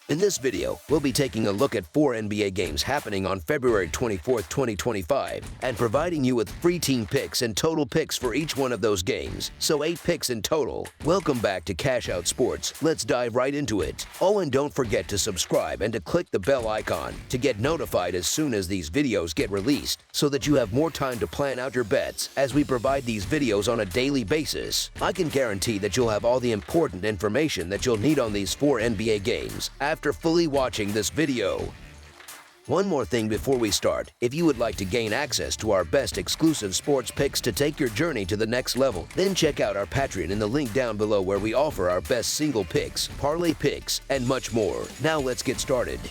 In this video, we'll be taking a look at 4 NBA games happening on February 24th, 2025, and providing you with free team picks and total picks for each one of those games, so 8 picks in total. Welcome back to Cash Out Sports. Let's dive right into it. Oh, and don't forget to subscribe and to click the bell icon to get notified as soon as these videos get released, so that you have more time to plan out your bets as we provide these videos on a daily basis. I can guarantee that you'll have all the important information that you'll need on these 4 NBA games after fully watching this video. One more thing before we start. If you would like to gain access to our best exclusive sports picks to take your journey to the next level, then check out our Patreon in the link down below, where we offer our best single picks, parlay picks, and much more. Now let's get started.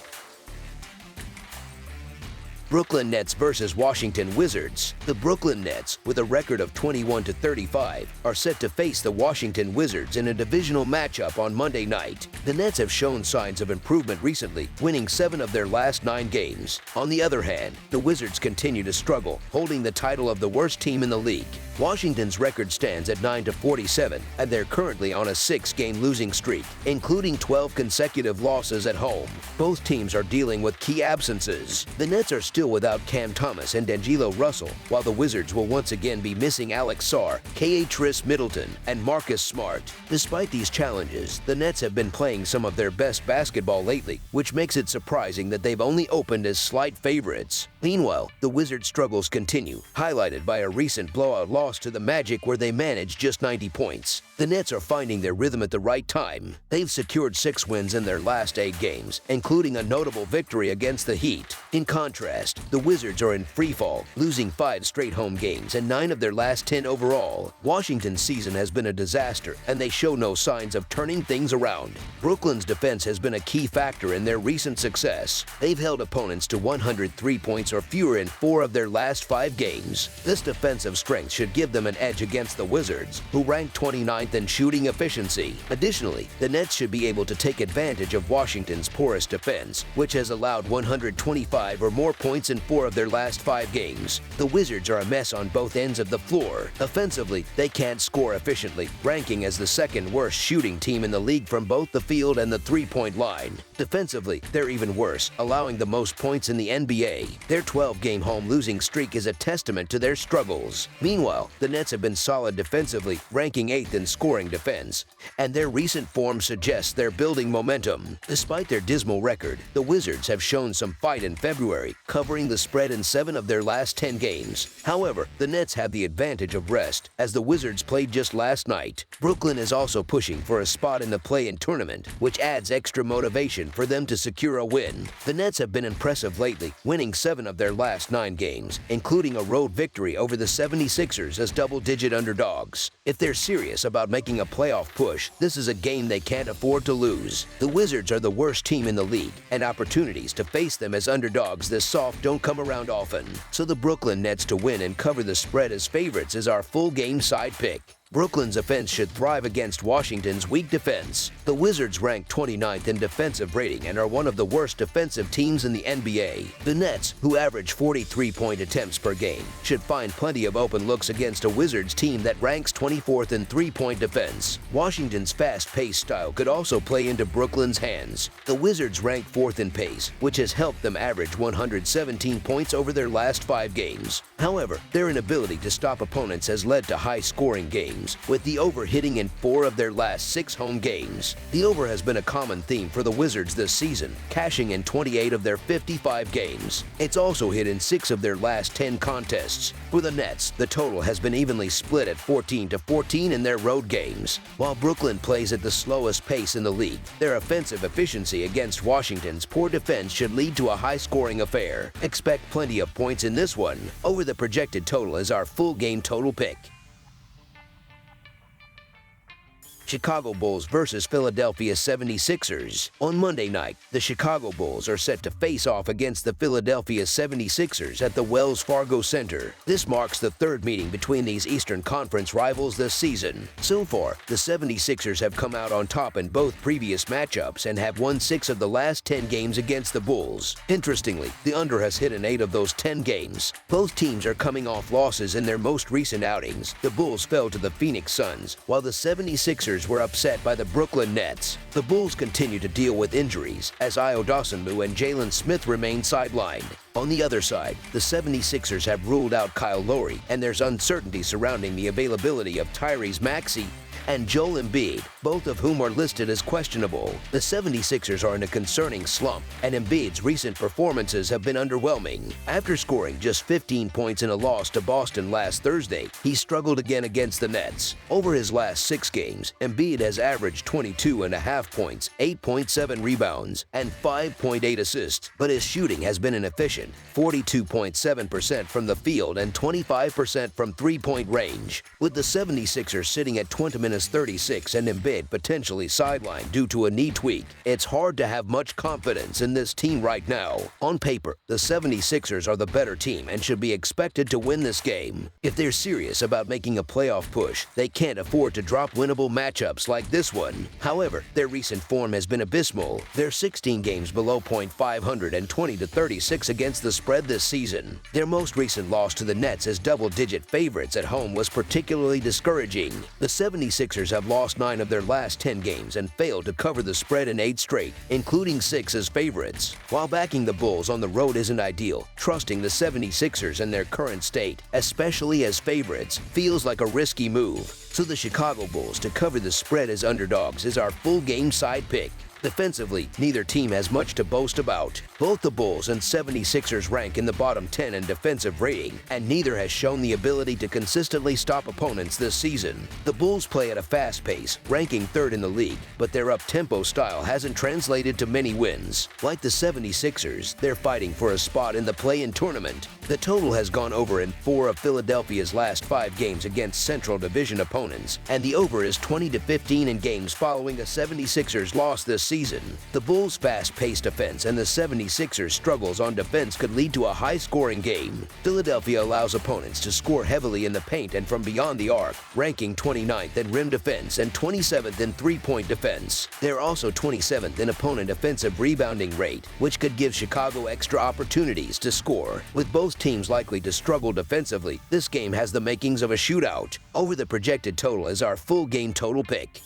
Brooklyn Nets versus Washington Wizards. The Brooklyn Nets, with a record of 21-35, are set to face the Washington Wizards in a divisional matchup on Monday night. The Nets have shown signs of improvement recently, winning 7 of their last 9 games. On the other hand, the Wizards continue to struggle, holding the title of the worst team in the league. Washington's record stands at 9-47, and they're currently on a 6-game losing streak, including 12 consecutive losses at home. Both teams are dealing with key absences. The Nets are still without Cam Thomas and D'Angelo Russell, while the Wizards will once again be missing Alex Sarr, K.A. Tris Middleton, and Marcus Smart. Despite these challenges, the Nets have been playing some of their best basketball lately, which makes it surprising that they've only opened as slight favorites. Meanwhile, the Wizards' struggles continue, highlighted by a recent blowout loss to the Magic where they managed just 90 points. The Nets are finding their rhythm at the right time. They've secured 6 wins in their last 8 games, including a notable victory against the Heat. In contrast, the Wizards are in freefall, losing 5 straight home games and 9 of their last 10 overall. Washington's season has been a disaster, and they show no signs of turning things around. Brooklyn's defense has been a key factor in their recent success. They've held opponents to 103 points or fewer in 4 of their last 5 games. This defensive strength should give them an edge against the Wizards, who rank 29th in shooting efficiency. Additionally, the Nets should be able to take advantage of Washington's porous defense, which has allowed 125 or more points in 4 of their last 5 games. The Wizards are a mess on both ends of the floor. Offensively, they can't score efficiently, ranking as the 2nd worst shooting team in the league from both the field and the 3-point line. Defensively, they're even worse, allowing the most points in the NBA. Their 12-game home losing streak is a testament to their struggles. Meanwhile, the Nets have been solid defensively, ranking 8th in scoring defense, and their recent form suggests they're building momentum. Despite their dismal record, the Wizards have shown some fight in February, covering the spread in 7 of their last 10 games. However, the Nets have the advantage of rest, as the Wizards played just last night. Brooklyn is also pushing for a spot in the play-in tournament, which adds extra motivation for them to secure a win. The Nets have been impressive lately, winning 7 of their last 9 games, including a road victory over the 76ers as double-digit underdogs. If they're serious about making a playoff push, this is a game they can't afford to lose. The Wizards are the worst team in the league, and opportunities to face them as underdogs this soft don't come around often. So the Brooklyn Nets to win and cover the spread as favorites is our full game side pick. Brooklyn's offense should thrive against Washington's weak defense. The Wizards rank 29th in defensive rating and are one of the worst defensive teams in the NBA. The Nets, who average 43-point attempts per game, should find plenty of open looks against a Wizards team that ranks 24th in 3-point defense. Washington's fast-paced style could also play into Brooklyn's hands. The Wizards rank 4th in pace, which has helped them average 117 points over their last 5 games. However, their inability to stop opponents has led to high-scoring games, with the over hitting in 4 of their last 6 home games. The over has been a common theme for the Wizards this season, cashing in 28 of their 55 games. It's also hit in 6 of their last 10 contests. For the Nets, the total has been evenly split at 14-14 in their road games. While Brooklyn plays at the slowest pace in the league, their offensive efficiency against Washington's poor defense should lead to a high-scoring affair. Expect plenty of points in this one. Over the projected total is our full game total pick. Chicago Bulls versus Philadelphia 76ers. On Monday night, the Chicago Bulls are set to face off against the Philadelphia 76ers at the Wells Fargo Center. This marks the 3rd meeting between these Eastern Conference rivals this season. So far, the 76ers have come out on top in both previous matchups and have won 6 of the last 10 games against the Bulls. Interestingly, the under has hit in 8 of those 10 games. Both teams are coming off losses in their most recent outings. The Bulls fell to the Phoenix Suns, while the 76ers 76ers were upset by the Brooklyn Nets. The Bulls continue to deal with injuries as Io Dosunmu and Jalen Smith remain sidelined. On the other side, the 76ers have ruled out Kyle Lowry, and there's uncertainty surrounding the availability of Tyrese Maxey and Joel Embiid, both of whom are listed as questionable. The 76ers are in a concerning slump, and Embiid's recent performances have been underwhelming. After scoring just 15 points in a loss to Boston last Thursday, he struggled again against the Nets. Over his last 6 games, Embiid has averaged 22.5 points, 8.7 rebounds, and 5.8 assists, but his shooting has been inefficient, 42.7% from the field and 25% from three-point range. With the 76ers sitting at 20-36 and Embiid potentially sidelined due to a knee tweak, it's hard to have much confidence in this team right now. On paper, the 76ers are the better team and should be expected to win this game. If they're serious about making a playoff push, they can't afford to drop winnable matchups like this one. However, their recent form has been abysmal. They're 16 games below .500 and 20-36 against the spread this season. Their most recent loss to the Nets as double-digit favorites at home was particularly discouraging. The 76ers have lost 9 of their last 10 games and failed to cover the spread in 8 straight, including 6 as favorites. While backing the Bulls on the road isn't ideal, trusting the 76ers in their current state, especially as favorites, feels like a risky move. So the Chicago Bulls to cover the spread as underdogs is our full game side pick. Defensively, neither team has much to boast about. Both the Bulls and 76ers rank in the bottom 10 in defensive rating, and neither has shown the ability to consistently stop opponents this season. The Bulls play at a fast pace, ranking 3rd in the league, but their up-tempo style hasn't translated to many wins. Like the 76ers, they're fighting for a spot in the play-in tournament. The total has gone over in 4 of Philadelphia's last 5 games against Central Division opponents, and the over is 20-15 in games following a 76ers loss this season. The Bulls' fast-paced offense and the 76ers' struggles on defense could lead to a high-scoring game. Philadelphia allows opponents to score heavily in the paint and from beyond the arc, ranking 29th in rim defense and 27th in three-point defense. They're also 27th in opponent offensive rebounding rate, which could give Chicago extra opportunities to score. With both teams likely to struggle defensively, this game has the makings of a shootout. Over the projected total is our full game total pick.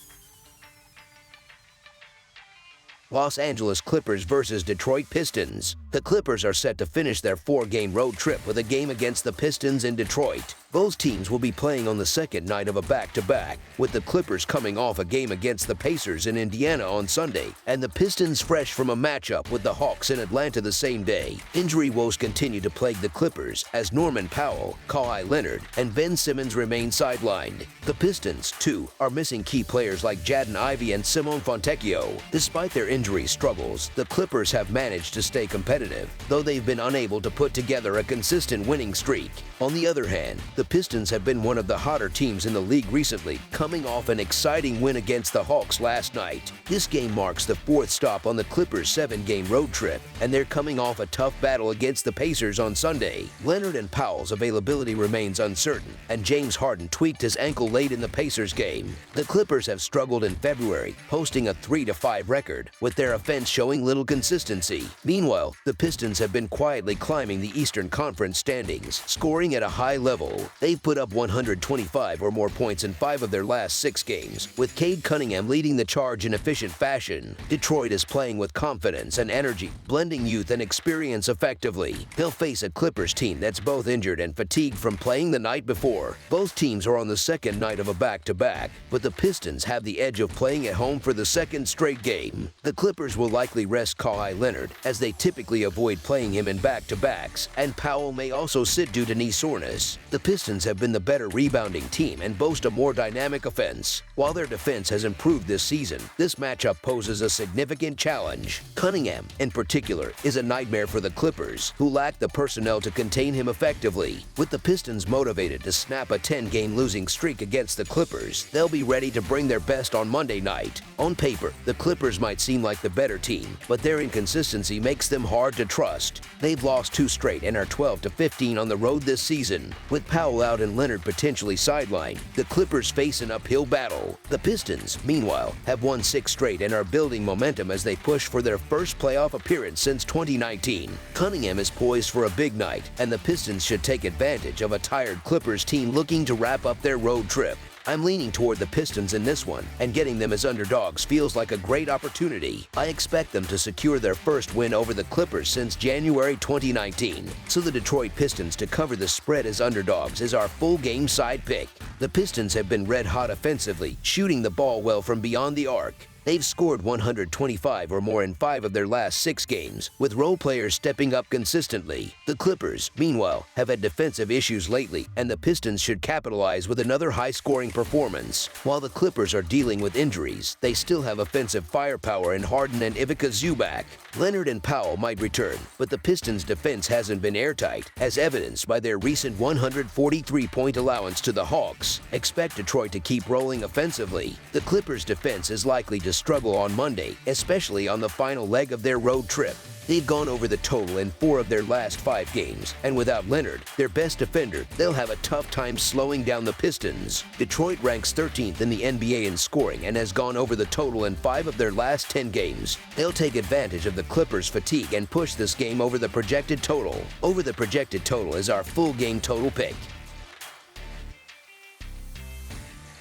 Los Angeles Clippers versus Detroit Pistons. The Clippers are set to finish their 4-game road trip with a game against the Pistons in Detroit. Both teams will be playing on the second night of a back-to-back, with the Clippers coming off a game against the Pacers in Indiana on Sunday, and the Pistons fresh from a matchup with the Hawks in Atlanta the same day. Injury woes continue to plague the Clippers as Norman Powell, Kawhi Leonard, and Ben Simmons remain sidelined. The Pistons, too, are missing key players like Jaden Ivey and Simone Fontecchio. Despite their injury struggles, the Clippers have managed to stay competitive, though they've been unable to put together a consistent winning streak. On the other hand, the Pistons have been one of the hotter teams in the league recently, coming off an exciting win against the Hawks last night. This game marks the 4th stop on the Clippers' 7-game road trip, and they're coming off a tough battle against the Pacers on Sunday. Leonard and Powell's availability remains uncertain, and James Harden tweaked his ankle late in the Pacers game. The Clippers have struggled in February, posting a 3-5 record, with their offense showing little consistency. Meanwhile, the Pistons have been quietly climbing the Eastern Conference standings, scoring at a high level. They've put up 125 or more points in 5 of their last 6 games, with Cade Cunningham leading the charge in efficient fashion. Detroit is playing with confidence and energy, blending youth and experience effectively. They'll face a Clippers team that's both injured and fatigued from playing the night before. Both teams are on the second night of a back-to-back, but the Pistons have the edge of playing at home for the second straight game. The Clippers will likely rest Kawhi Leonard, as they typically avoid playing him in back-to-backs, and Powell may also sit due to knee soreness. The Pistons have been the better rebounding team and boast a more dynamic offense. While their defense has improved this season, this matchup poses a significant challenge. Cunningham, in particular, is a nightmare for the Clippers, who lack the personnel to contain him effectively. With the Pistons motivated to snap a 10-game losing streak against the Clippers, they'll be ready to bring their best on Monday night. On paper, the Clippers might seem like the better team, but their inconsistency makes them hard to trust. They've lost 2 straight and are 12-15 on the road this season. With Powell out and Leonard potentially sidelined, the Clippers face an uphill battle. The Pistons, meanwhile, have won 6 straight and are building momentum as they push for their first playoff appearance since 2019. Cunningham is poised for a big night, and the Pistons should take advantage of a tired Clippers team looking to wrap up their road trip. I'm leaning toward the Pistons in this one, and getting them as underdogs feels like a great opportunity. I expect them to secure their first win over the Clippers since January 2019, so the Detroit Pistons to cover the spread as underdogs is our full game side pick. The Pistons have been red hot offensively, shooting the ball well from beyond the arc. They've scored 125 or more in 5 of their last 6 games, with role players stepping up consistently. The Clippers, meanwhile, have had defensive issues lately, and the Pistons should capitalize with another high-scoring performance. While the Clippers are dealing with injuries, they still have offensive firepower in Harden and Ivica Zubac. Leonard and Powell might return, but the Pistons' defense hasn't been airtight, as evidenced by their recent 143-point allowance to the Hawks. Expect Detroit to keep rolling offensively. The Clippers' defense is likely to struggle on Monday, especially on the final leg of their road trip. They've gone over the total in 4 of their last 5 games, and without Leonard, their best defender, they'll have a tough time slowing down the Pistons. Detroit ranks 13th in the NBA in scoring and has gone over the total in 5 of their last 10 games. They'll take advantage of the Clippers' fatigue and push this game over the projected total. Over the projected total is our full game total pick.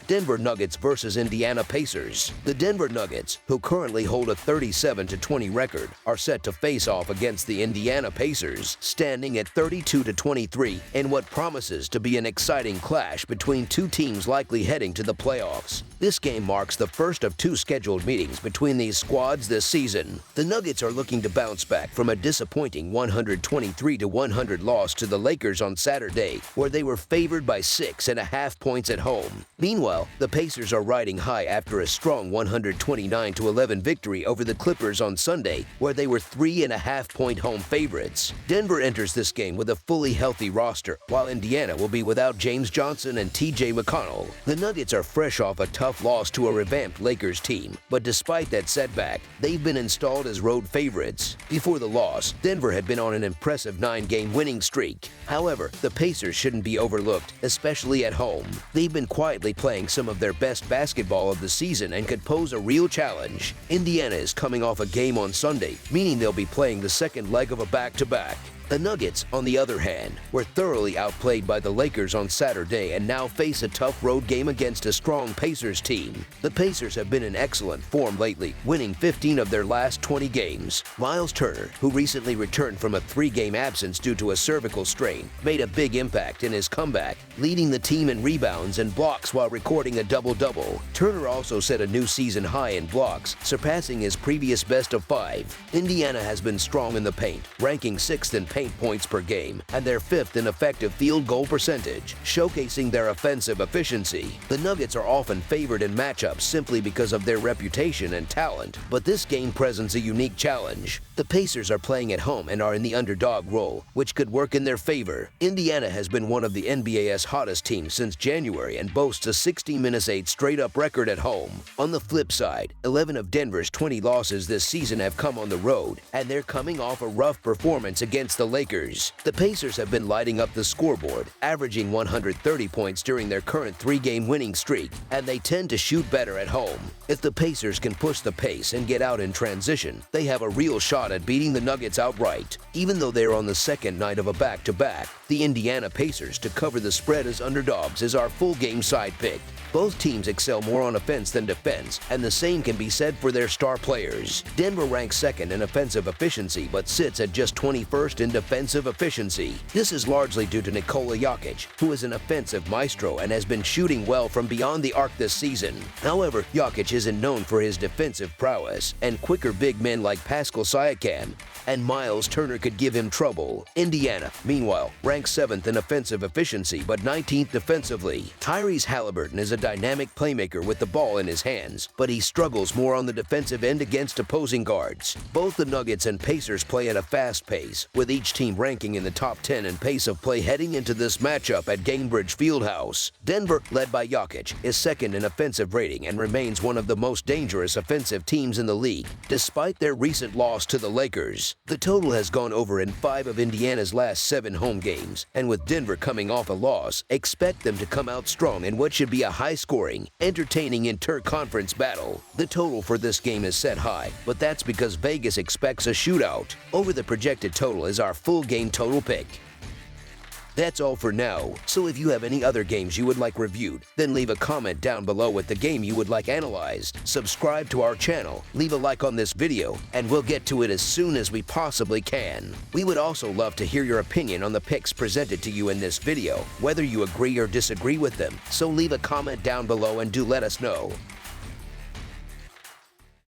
Denver Nuggets versus Indiana Pacers. The Denver Nuggets, who currently hold a 37-20 record, are set to face off against the Indiana Pacers, standing at 32-23 in what promises to be an exciting clash between 2 teams likely heading to the playoffs. This game marks the first of 2 scheduled meetings between these squads this season. The Nuggets are looking to bounce back from a disappointing 123-100 loss to the Lakers on Saturday, where they were favored by 6.5 points at home. Meanwhile, the Pacers are riding high after a strong 129-11 victory over the Clippers on Sunday, where they were 3.5-point home favorites. Denver enters this game with a fully healthy roster, while Indiana will be without James Johnson and T.J. McConnell. The Nuggets are fresh off a tough loss to a revamped Lakers team, but despite that setback, they've been installed as road favorites. Before the loss, Denver had been on an impressive 9-game winning streak. However, the Pacers shouldn't be overlooked, especially at home. They've been quietly playing some of their best basketball of the season and could pose a real challenge. Indiana is coming off a game on Sunday, meaning they'll be playing the second leg of a back-to-back. The Nuggets, on the other hand, were thoroughly outplayed by the Lakers on Saturday and now face a tough road game against a strong Pacers team. The Pacers have been in excellent form lately, winning 15 of their last 20 games. Miles Turner, who recently returned from a 3-game absence due to a cervical strain, made a big impact in his comeback, leading the team in rebounds and blocks while recording a double-double. Turner also set a new season high in blocks, surpassing his previous best of 5. Indiana has been strong in the paint, ranking 6th in paint points per game, and they're 5th in effective field goal percentage, showcasing their offensive efficiency. The Nuggets are often favored in matchups simply because of their reputation and talent, but this game presents a unique challenge. The Pacers are playing at home and are in the underdog role, which could work in their favor. Indiana has been one of the NBA's hottest teams since January and boasts a 60-8 straight-up record at home. On the flip side, 11 of Denver's 20 losses this season have come on the road, and they're coming off a rough performance against the Lakers. The Pacers have been lighting up the scoreboard, averaging 130 points during their current 3-game winning streak, and they tend to shoot better at home. If the Pacers can push the pace and get out in transition, they have a real shot at beating the Nuggets outright. Even though they're on the second night of a back-to-back, the Indiana Pacers to cover the spread as underdogs is our full game side pick. Both teams excel more on offense than defense, and the same can be said for their star players. Denver ranks 2nd in offensive efficiency but sits at just 21st in defensive efficiency. This is largely due to Nikola Jokic, who is an offensive maestro and has been shooting well from beyond the arc this season. However, Jokic isn't known for his defensive prowess, and quicker big men like Pascal Siakam and Miles Turner could give him trouble. Indiana, meanwhile, ranks 7th in offensive efficiency but 19th defensively. Tyrese Halliburton is a dynamic playmaker with the ball in his hands, but he struggles more on the defensive end against opposing guards. Both the Nuggets and Pacers play at a fast pace, with each team ranking in the top 10 in pace of play heading into this matchup at Gainbridge Fieldhouse. Denver, led by Jokic, is 2nd in offensive rating and remains one of the most dangerous offensive teams in the league, despite their recent loss to the Lakers. The total has gone over in 5 of Indiana's last 7 home games, and with Denver coming off a loss, expect them to come out strong in what should be a high-scoring, entertaining inter-conference battle. The total for this game is set high, but that's because Vegas expects a shootout. Over the projected total is our full game total pick. That's all for now, so if you have any other games you would like reviewed, then leave a comment down below with the game you would like analyzed. Subscribe to our channel, leave a like on this video, and we'll get to it as soon as we possibly can. We would also love to hear your opinion on the picks presented to you in this video, whether you agree or disagree with them, so leave a comment down below and do let us know.